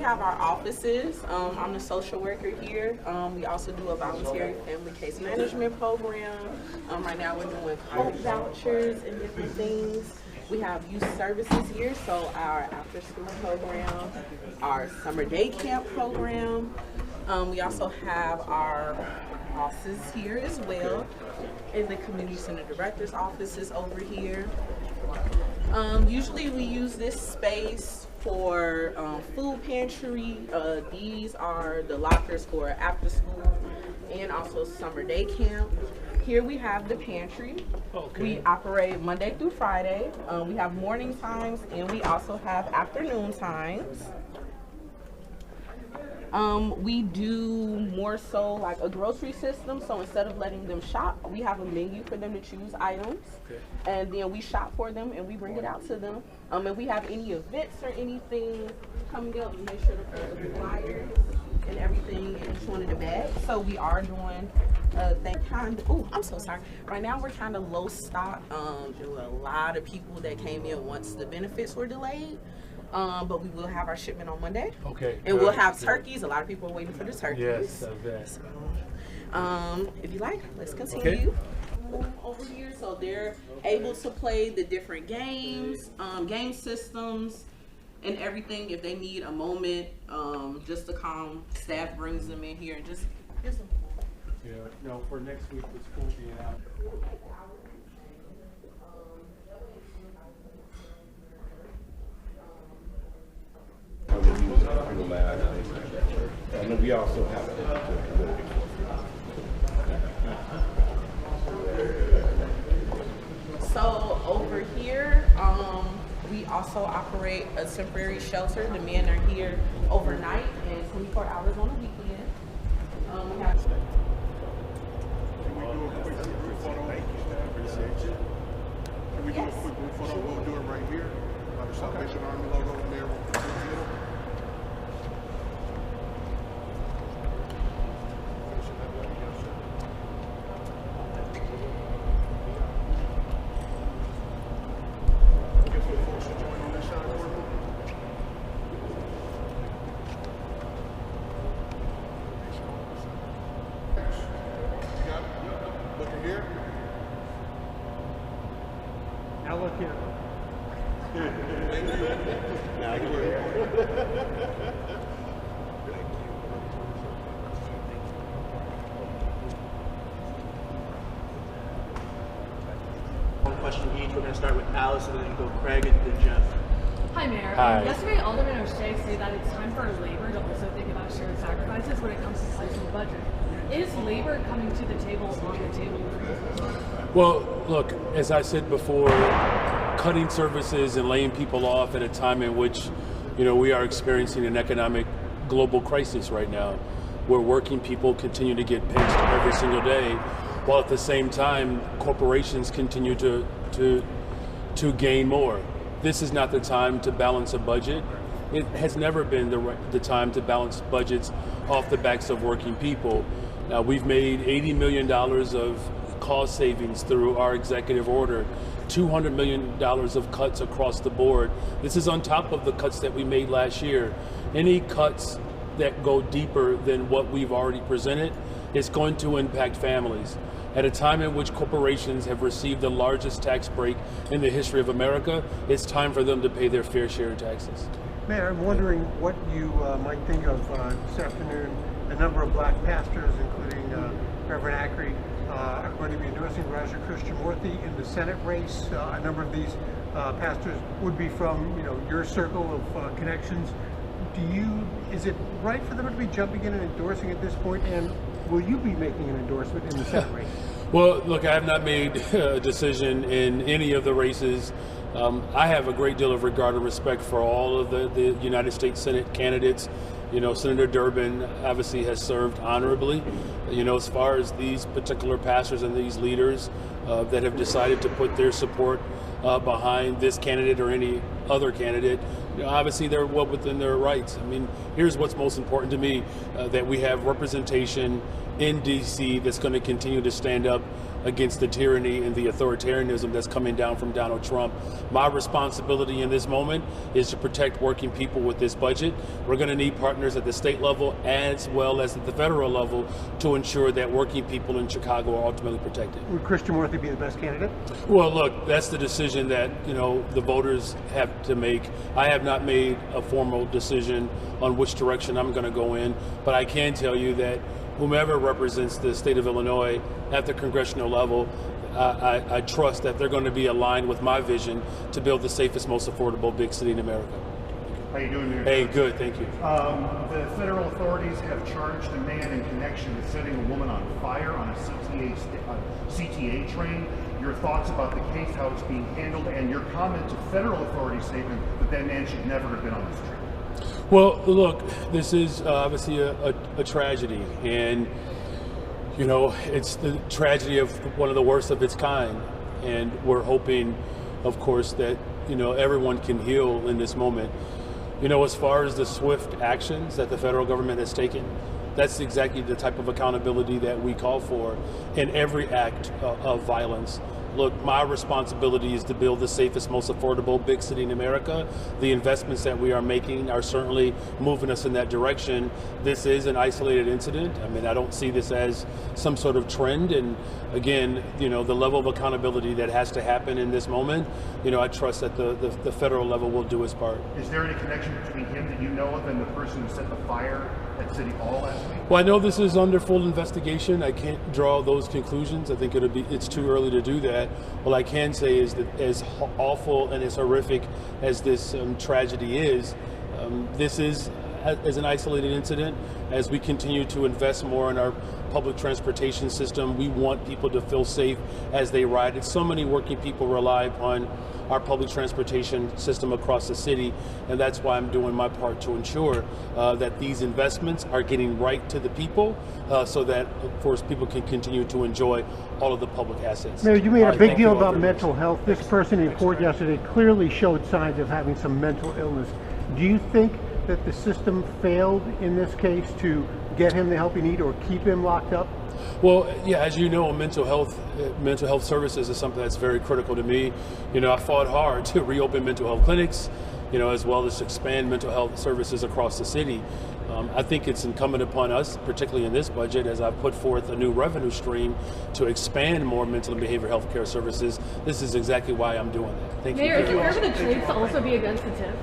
have our offices. I'm the social worker here. We also do a voluntary family case management program. Right now we're doing COPE vouchers and different things. We have youth services here, so our after school program, our summer day camp program. We also have our offices here as well, and the community center director's office is over here. Usually we use this space for food pantry. These are the lockers for after school and also summer day camp. Here we have the pantry. Okay. We operate Monday through Friday. We have morning times and we also have afternoon times. We do more so like a grocery system, so instead of letting them shop, we have a menu for them to choose items, and then we shop for them and we bring it out to them. If we have any events or anything coming up, we make sure to put the flyers and everything in each one of the bags. So we are doing that kind of, oh, I'm so sorry. Right now we're kind of low stock. There were a lot of people that came in once the benefits were delayed. But we will have our shipment on Monday. Okay. And we'll have turkeys. A lot of people are waiting for the turkeys. Yes, I bet. So, if you like, let's continue. Okay. Over here, so they're able to play the different games, game systems, and everything. If they need a moment, just to calm, staff brings them in here and just gives them. Yeah. No, for next week, the school being out. And we also have So over here, we also operate a temporary shelter. The men are here overnight and 24 hours on the weekend. We have. Can we do a quick group photo? Appreciate you. Can we do a quick group photo? We'll do it right here. The Salvation Army logo in there. Now look here. Now look here. One question each. We're going to start with Alice and then go Craig and then Jeff. Hi, Mayor. Hi. Yesterday, Alderman O'Shea said that it's time for labor to also think about shared sacrifices when it comes to slicing the budget. Is labor coming to the table on the table? Well, look, as I said before, cutting services and laying people off at a time in which, we are experiencing an economic global crisis right now, where working people continue to get pinched every single day, while at the same time, corporations continue to gain more. This is not the time to balance a budget. It has never been the time to balance budgets off the backs of working people. Now, we've made $80 million of cost savings through our executive order, $200 million of cuts across the board. This is on top of the cuts that we made last year. Any cuts that go deeper than what we've already presented is going to impact families. At a time in which corporations have received the largest tax break in the history of America, it's time for them to pay their fair share of taxes. Mayor, I'm wondering what you might think of this afternoon. A number of black pastors, including Reverend Ackery, are going to be endorsing Raja Krishnamurthy in the Senate race. A number of these pastors would be from, your circle of connections. Is it right for them to be jumping in and endorsing at this point? And will you be making an endorsement in the Senate race? Well, look, I have not made a decision in any of the races. I have a great deal of regard and respect for all of the United States Senate candidates. Senator Durbin obviously has served honorably. As far as these particular pastors and these leaders that have decided to put their support behind this candidate or any other candidate, obviously they're well within their rights. I mean, here's what's most important to me, that we have representation in DC that's going to continue to stand up against the tyranny and the authoritarianism that's coming down from Donald Trump. My responsibility in this moment is to protect working people with this budget. We're going to need partners at the state level as well as at the federal level to ensure that working people in Chicago are ultimately protected. Would Christian Murphy be the best candidate? Well, look, that's the decision that, the voters have to make. I have not made a formal decision on which direction I'm going to go in, but I can tell you that whomever represents the state of Illinois at the congressional level, I trust that they're going to be aligned with my vision to build the safest, most affordable big city in America. How you doing, Mayor? Hey, good, thank you. The federal authorities have charged a man in connection with setting a woman on fire on a CTA train. Your thoughts about the case, how it's being handled, and your comment to federal authorities' statement that that man should never have been on this train. Well, look, this is obviously a tragedy, and it's the tragedy of one of the worst of its kind, and we're hoping, of course, that everyone can heal in this moment. As far as the swift actions that the federal government has taken, that's exactly the type of accountability that we call for in every act of violence. Look, my responsibility is to build the safest, most affordable big city in America. The investments that we are making are certainly moving us in that direction. This is an isolated incident. I mean, I don't see this as some sort of trend. And again, the level of accountability that has to happen in this moment, I trust that the federal level will do its part. Is there any connection between him that you know of and the person who set the fire at City Hall last week? Well, I know this is under full investigation. I can't draw those conclusions. I think it's too early to do that. What I can say is that as awful and as horrific as this tragedy is, this is as an isolated incident. As we continue to invest more in our public transportation system, we want people to feel safe as they ride. And so many working people rely upon our public transportation system across the city, and that's why I'm doing my part to ensure that these investments are getting right to the people, so that, of course, people can continue to enjoy all of the public assets. Mayor, you made a big Thank you deal all about very much. mental health. This person in court yesterday clearly showed signs of having some mental illness. Do you think that the system failed in this case to get him the help he needs or keep him locked up? Well, yeah, as you know, mental health services is something that's very critical to me. I fought hard to reopen mental health clinics, as well as expand mental health services across the city. I think it's incumbent upon us, particularly in this budget, as I've put forth a new revenue stream to expand more mental and behavioral health care services. This is exactly why I'm doing that. Thank you. Mayor, is it fair for the trades to also be against the TIF?